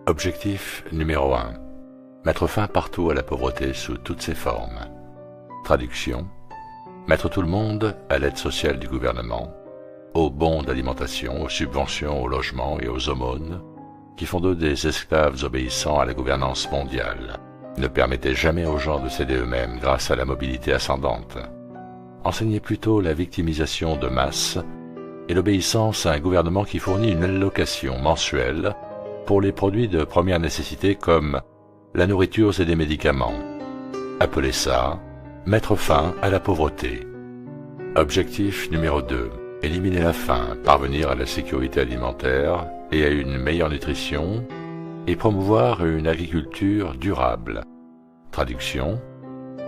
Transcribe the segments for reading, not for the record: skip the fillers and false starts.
Objectif numéro 1. Mettre fin partout à la pauvreté sous toutes ses formes. Traduction. Mettre tout le monde à l'aide sociale du gouvernement, aux bons d'alimentation, aux subventions, au logement et aux aumônes, qui font d'eux des esclaves obéissant à la gouvernance mondiale. Ne permettez jamais aux gens de s'aider eux-mêmes grâce à la mobilité ascendante. Enseignez plutôt la victimisation de masse et l'obéissance à un gouvernement qui fournit une allocation mensuelle pour les produits de première nécessité comme la nourriture et des médicaments. Appelez ça « mettre fin à la pauvreté ». Objectif numéro 2. Éliminer la faim, parvenir à la sécurité alimentaire et à une meilleure nutrition et promouvoir une agriculture durable. Traduction.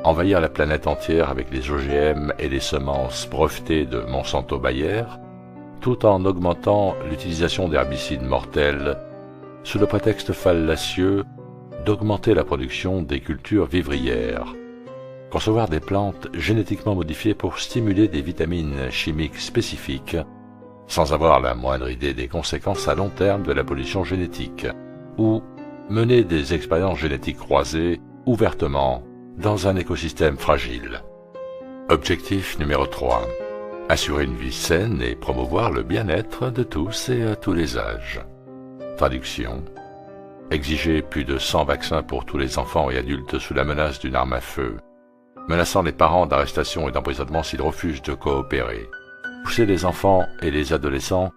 Envahir la planète entière avec les OGM et les semences brevetées de Monsanto-Bayer, tout en augmentant l'utilisation d'herbicides mortels sous le prétexte fallacieux d'augmenter la production des cultures vivrières. Concevoir des plantes génétiquement modifiées pour stimuler des vitamines chimiques spécifiques, sans avoir la moindre idée des conséquences à long terme de la pollution génétique, ou mener des expériences génétiques croisées ouvertement dans un écosystème fragile. Objectif numéro 3. Assurer une vie saine et promouvoir le bien-être de tous et à tous les âges. Traduction. Exiger plus de 100 vaccins pour tous les enfants et adultes sous la menace d'une arme à feu, menaçant les parents d'arrestation et d'emprisonnement s'ils refusent de coopérer. Pousser les enfants et les adolescents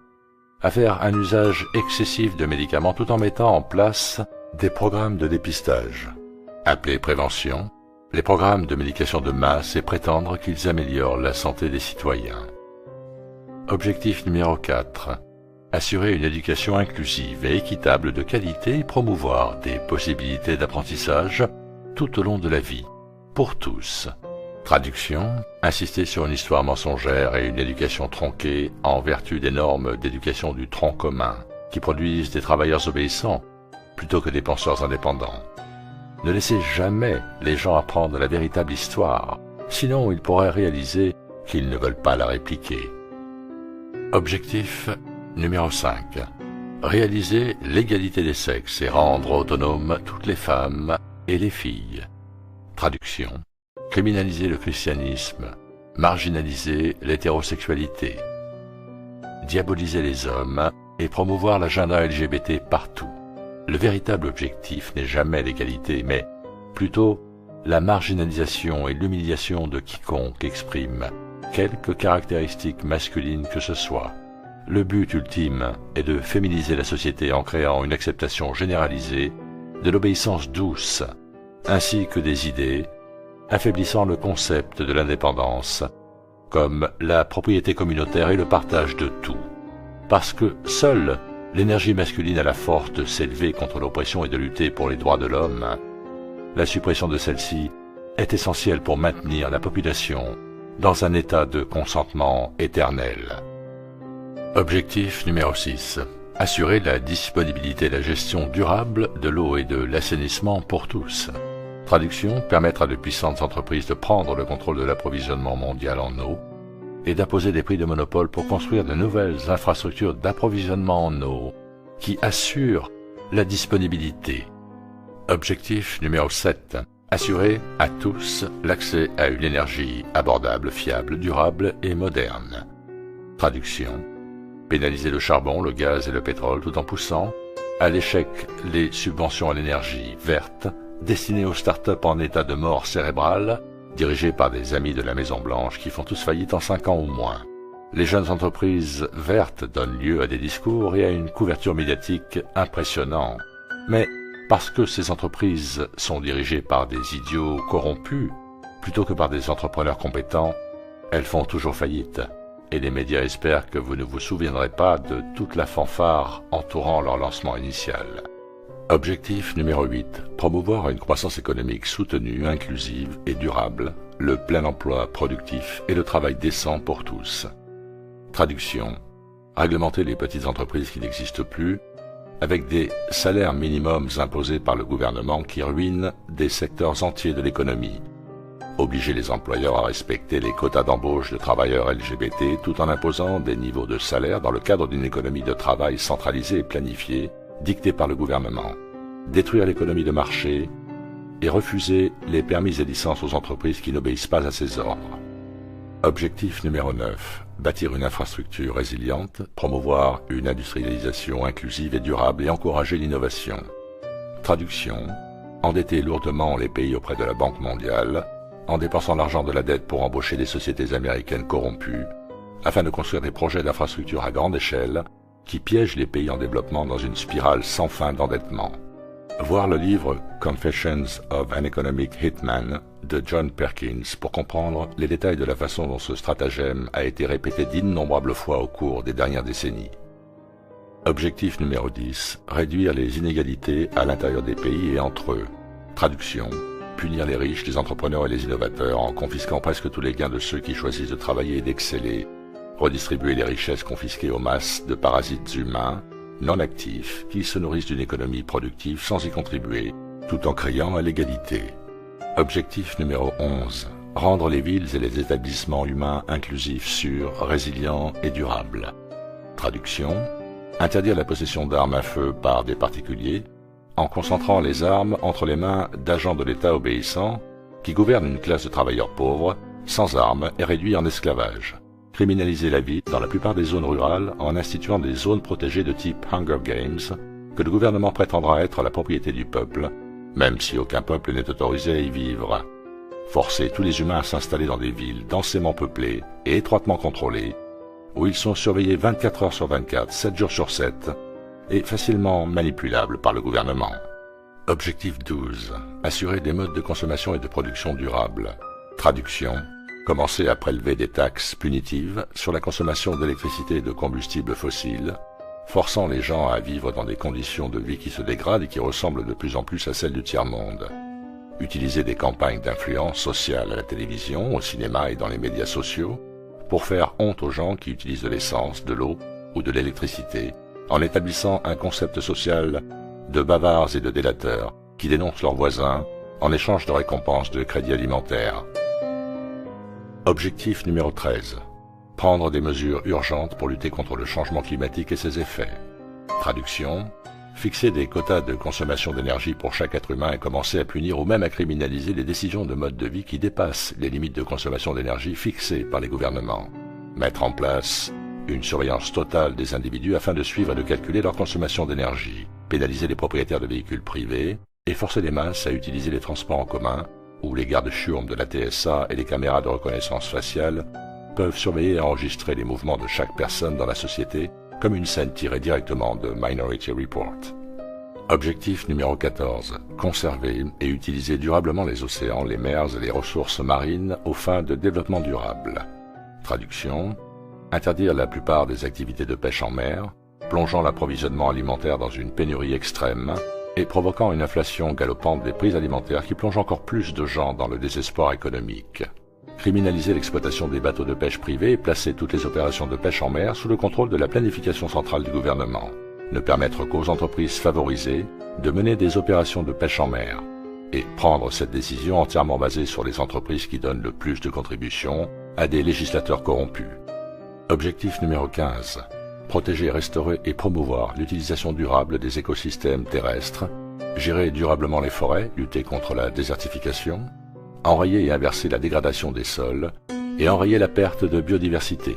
à faire un usage excessif de médicaments tout en mettant en place des programmes de dépistage. Appeler prévention les programmes de médication de masse et prétendre qu'ils améliorent la santé des citoyens. Objectif numéro 4. Assurer une éducation inclusive et équitable de qualité et promouvoir des possibilités d'apprentissage tout au long de la vie, pour tous. Traduction. Insister sur une histoire mensongère et une éducation tronquée en vertu des normes d'éducation du tronc commun, qui produisent des travailleurs obéissants plutôt que des penseurs indépendants. Ne laissez jamais les gens apprendre la véritable histoire, sinon ils pourraient réaliser qu'ils ne veulent pas la répliquer. Objectif numéro 5. Réaliser l'égalité des sexes et rendre autonomes toutes les femmes et les filles. Traduction. Criminaliser le christianisme, marginaliser l'hétérosexualité, diaboliser les hommes et promouvoir l'agenda LGBT partout. Le véritable objectif n'est jamais l'égalité, mais plutôt la marginalisation et l'humiliation de quiconque exprime quelque caractéristique masculine que ce soit. Le but ultime est de féminiser la société en créant une acceptation généralisée de l'obéissance douce, ainsi que des idées, affaiblissant le concept de l'indépendance, comme la propriété communautaire et le partage de tout. Parce que seule l'énergie masculine a la force de s'élever contre l'oppression et de lutter pour les droits de l'homme, la suppression de celle-ci est essentielle pour maintenir la population dans un état de consentement éternel. Objectif numéro 6. Assurer la disponibilité et la gestion durable de l'eau et de l'assainissement pour tous. Traduction. Permettre à de puissantes entreprises de prendre le contrôle de l'approvisionnement mondial en eau et d'imposer des prix de monopole pour construire de nouvelles infrastructures d'approvisionnement en eau qui assurent la disponibilité. Objectif numéro 7. Assurer à tous l'accès à une énergie abordable, fiable, durable et moderne. Traduction. Pénaliser le charbon, le gaz et le pétrole tout en poussant à l'échec les subventions à l'énergie verte destinées aux start-up en état de mort cérébrale, dirigées par des amis de la Maison-Blanche qui font tous faillite en 5 ans ou moins. Les jeunes entreprises vertes donnent lieu à des discours et à une couverture médiatique impressionnante. Mais parce que ces entreprises sont dirigées par des idiots corrompus, plutôt que par des entrepreneurs compétents, elles font toujours faillite. Et les médias espèrent que vous ne vous souviendrez pas de toute la fanfare entourant leur lancement initial. Objectif numéro 8. Promouvoir une croissance économique soutenue, inclusive et durable, le plein emploi productif et le travail décent pour tous. Traduction. Réglementer les petites entreprises qui n'existent plus, avec des salaires minimums imposés par le gouvernement qui ruinent des secteurs entiers de l'économie. Obliger les employeurs à respecter les quotas d'embauche de travailleurs LGBT tout en imposant des niveaux de salaire dans le cadre d'une économie de travail centralisée et planifiée, dictée par le gouvernement. détruire l'économie de marché et refuser les permis et licences aux entreprises qui n'obéissent pas à ses ordres. Objectif numéro 9. Bâtir une infrastructure résiliente, promouvoir une industrialisation inclusive et durable et encourager l'innovation. Traduction. Endetter lourdement les pays auprès de la Banque mondiale, en dépensant l'argent de la dette pour embaucher des sociétés américaines corrompues, afin de construire des projets d'infrastructure à grande échelle qui piègent les pays en développement dans une spirale sans fin d'endettement. Voir le livre Confessions of an Economic Hitman de John Perkins pour comprendre les détails de la façon dont ce stratagème a été répété d'innombrables fois au cours des dernières décennies. Objectif numéro 10. Réduire les inégalités à l'intérieur des pays et entre eux. Traduction. Punir les riches, les entrepreneurs et les innovateurs en confisquant presque tous les gains de ceux qui choisissent de travailler et d'exceller. Redistribuer les richesses confisquées aux masses de parasites humains non actifs qui se nourrissent d'une économie productive sans y contribuer, tout en criant à l'égalité. Objectif numéro 11. Rendre les villes et les établissements humains inclusifs, sûrs, résilients et durables. Traduction. Interdire la possession d'armes à feu par des particuliers en concentrant les armes entre les mains d'agents de l'État obéissants qui gouvernent une classe de travailleurs pauvres, sans armes et réduits en esclavage. Criminaliser la vie dans la plupart des zones rurales en instituant des zones protégées de type Hunger Games que le gouvernement prétendra être la propriété du peuple, même si aucun peuple n'est autorisé à y vivre. Forcer tous les humains à s'installer dans des villes densément peuplées et étroitement contrôlées, où ils sont surveillés 24 heures sur 24, 7 jours sur 7, et facilement manipulables par le gouvernement. Objectif 12. Assurer des modes de consommation et de production durables. Traduction. Commencer à prélever des taxes punitives sur la consommation d'électricité et de combustibles fossiles, forçant les gens à vivre dans des conditions de vie qui se dégradent et qui ressemblent de plus en plus à celles du tiers-monde. Utiliser des campagnes d'influence sociale à la télévision, au cinéma et dans les médias sociaux pour faire honte aux gens qui utilisent de l'essence, de l'eau ou de l'électricité, en établissant un concept social de bavards et de délateurs qui dénoncent leurs voisins en échange de récompenses de crédits alimentaires. Objectif numéro 13. Prendre des mesures urgentes pour lutter contre le changement climatique et ses effets. Traduction. Fixer des quotas de consommation d'énergie pour chaque être humain et commencer à punir ou même à criminaliser les décisions de mode de vie qui dépassent les limites de consommation d'énergie fixées par les gouvernements. Mettre en place une surveillance totale des individus afin de suivre et de calculer leur consommation d'énergie. Pénaliser les propriétaires de véhicules privés et forcer les masses à utiliser les transports en commun où les gardes-chiourmes de la TSA et les caméras de reconnaissance faciale peuvent surveiller et enregistrer les mouvements de chaque personne dans la société comme une scène tirée directement de Minority Report. Objectif numéro 14. Conserver et utiliser durablement les océans, les mers et les ressources marines aux fins de développement durable. Traduction. Interdire la plupart des activités de pêche en mer, plongeant l'approvisionnement alimentaire dans une pénurie extrême et provoquant une inflation galopante des prix alimentaires qui plonge encore plus de gens dans le désespoir économique. Criminaliser l'exploitation des bateaux de pêche privés et placer toutes les opérations de pêche en mer sous le contrôle de la planification centrale du gouvernement. Ne permettre qu'aux entreprises favorisées de mener des opérations de pêche en mer. Et prendre cette décision entièrement basée sur les entreprises qui donnent le plus de contributions à des législateurs corrompus. Objectif numéro 15. Protéger, restaurer et promouvoir l'utilisation durable des écosystèmes terrestres, gérer durablement les forêts, lutter contre la désertification, enrayer et inverser la dégradation des sols et enrayer la perte de biodiversité.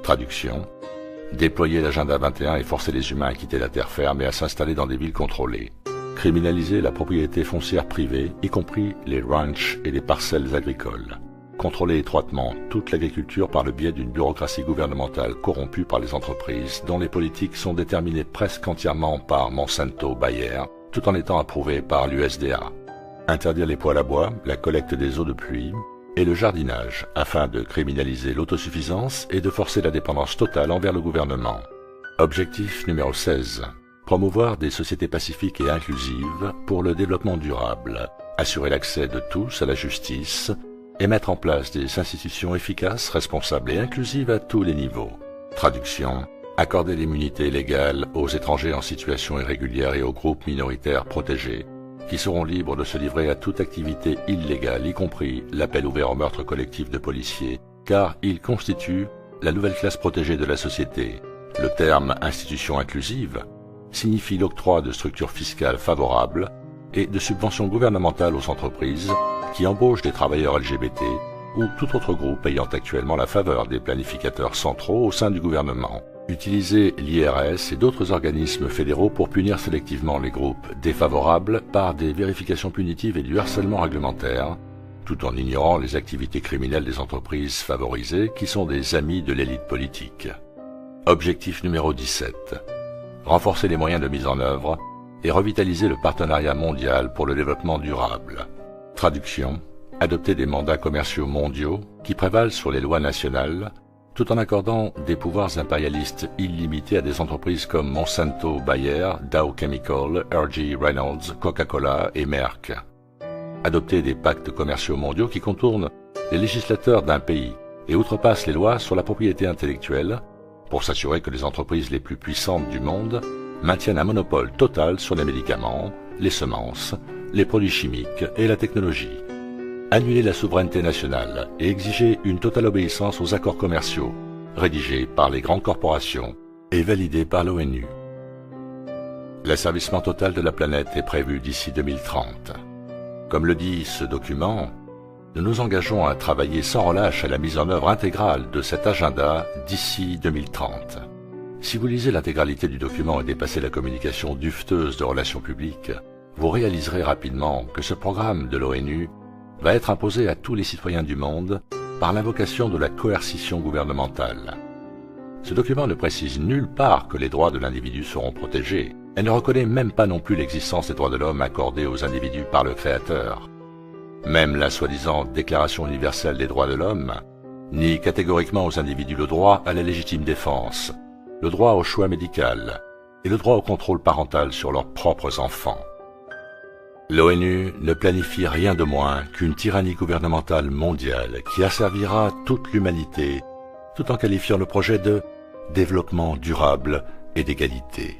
Traduction. Déployer l'agenda 21 et forcer les humains à quitter la terre ferme et à s'installer dans des villes contrôlées. Criminaliser la propriété foncière privée, y compris les ranchs et les parcelles agricoles. Contrôler étroitement toute l'agriculture par le biais d'une bureaucratie gouvernementale corrompue par les entreprises dont les politiques sont déterminées presque entièrement par Monsanto Bayer, tout en étant approuvées par l'USDA. Interdire les poêles à bois, la collecte des eaux de pluie et le jardinage afin de criminaliser l'autosuffisance et de forcer la dépendance totale envers le gouvernement. Objectif numéro 16. Promouvoir des sociétés pacifiques et inclusives pour le développement durable, assurer l'accès de tous à la justice et mettre en place des institutions efficaces, responsables et inclusives à tous les niveaux. Traduction. Accorder l'immunité légale aux étrangers en situation irrégulière et aux groupes minoritaires protégés, qui seront libres de se livrer à toute activité illégale, y compris l'appel ouvert au meurtre collectif de policiers, car ils constituent la nouvelle classe protégée de la société. Le terme « institution inclusive » signifie l'octroi de structures fiscales favorables et de subventions gouvernementales aux entreprises qui embauchent des travailleurs LGBT ou tout autre groupe ayant actuellement la faveur des planificateurs centraux au sein du gouvernement. Utiliser l'IRS et d'autres organismes fédéraux pour punir sélectivement les groupes défavorables par des vérifications punitives et du harcèlement réglementaire, tout en ignorant les activités criminelles des entreprises favorisées qui sont des amis de l'élite politique. Objectif numéro 17. Renforcer les moyens de mise en œuvre et revitaliser le partenariat mondial pour le développement durable. Traduction. Adopter des mandats commerciaux mondiaux qui prévalent sur les lois nationales, tout en accordant des pouvoirs impérialistes illimités à des entreprises comme Monsanto, Bayer, Dow Chemical, R.G. Reynolds, Coca-Cola et Merck. Adopter des pactes commerciaux mondiaux qui contournent les législateurs d'un pays et outrepassent les lois sur la propriété intellectuelle pour s'assurer que les entreprises les plus puissantes du monde maintiennent un monopole total sur les médicaments, les semences, les produits chimiques et la technologie. Annuler la souveraineté nationale et exiger une totale obéissance aux accords commerciaux, rédigés par les grandes corporations et validés par l'ONU. L'asservissement total de la planète est prévu d'ici 2030. Comme le dit ce document, nous nous engageons à travailler sans relâche à la mise en œuvre intégrale de cet agenda d'ici 2030. Si vous lisez l'intégralité du document et dépassez la communication dufteuse de relations publiques, vous réaliserez rapidement que ce programme de l'ONU va être imposé à tous les citoyens du monde par l'invocation de la coercition gouvernementale. Ce document ne précise nulle part que les droits de l'individu seront protégés et ne reconnaît même pas non plus l'existence des droits de l'homme accordés aux individus par le Créateur. Même la soi-disant Déclaration universelle des droits de l'homme nie catégoriquement aux individus le droit à la légitime défense, le droit au choix médical et le droit au contrôle parental sur leurs propres enfants. L'ONU ne planifie rien de moins qu'une tyrannie gouvernementale mondiale qui asservira toute l'humanité, tout en qualifiant le projet de développement durable et d'égalité.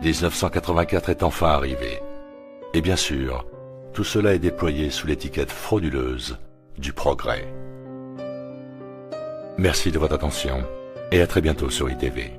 1984 est enfin arrivé. Et bien sûr, tout cela est déployé sous l'étiquette frauduleuse du progrès. Merci de votre attention et à très bientôt sur ITV.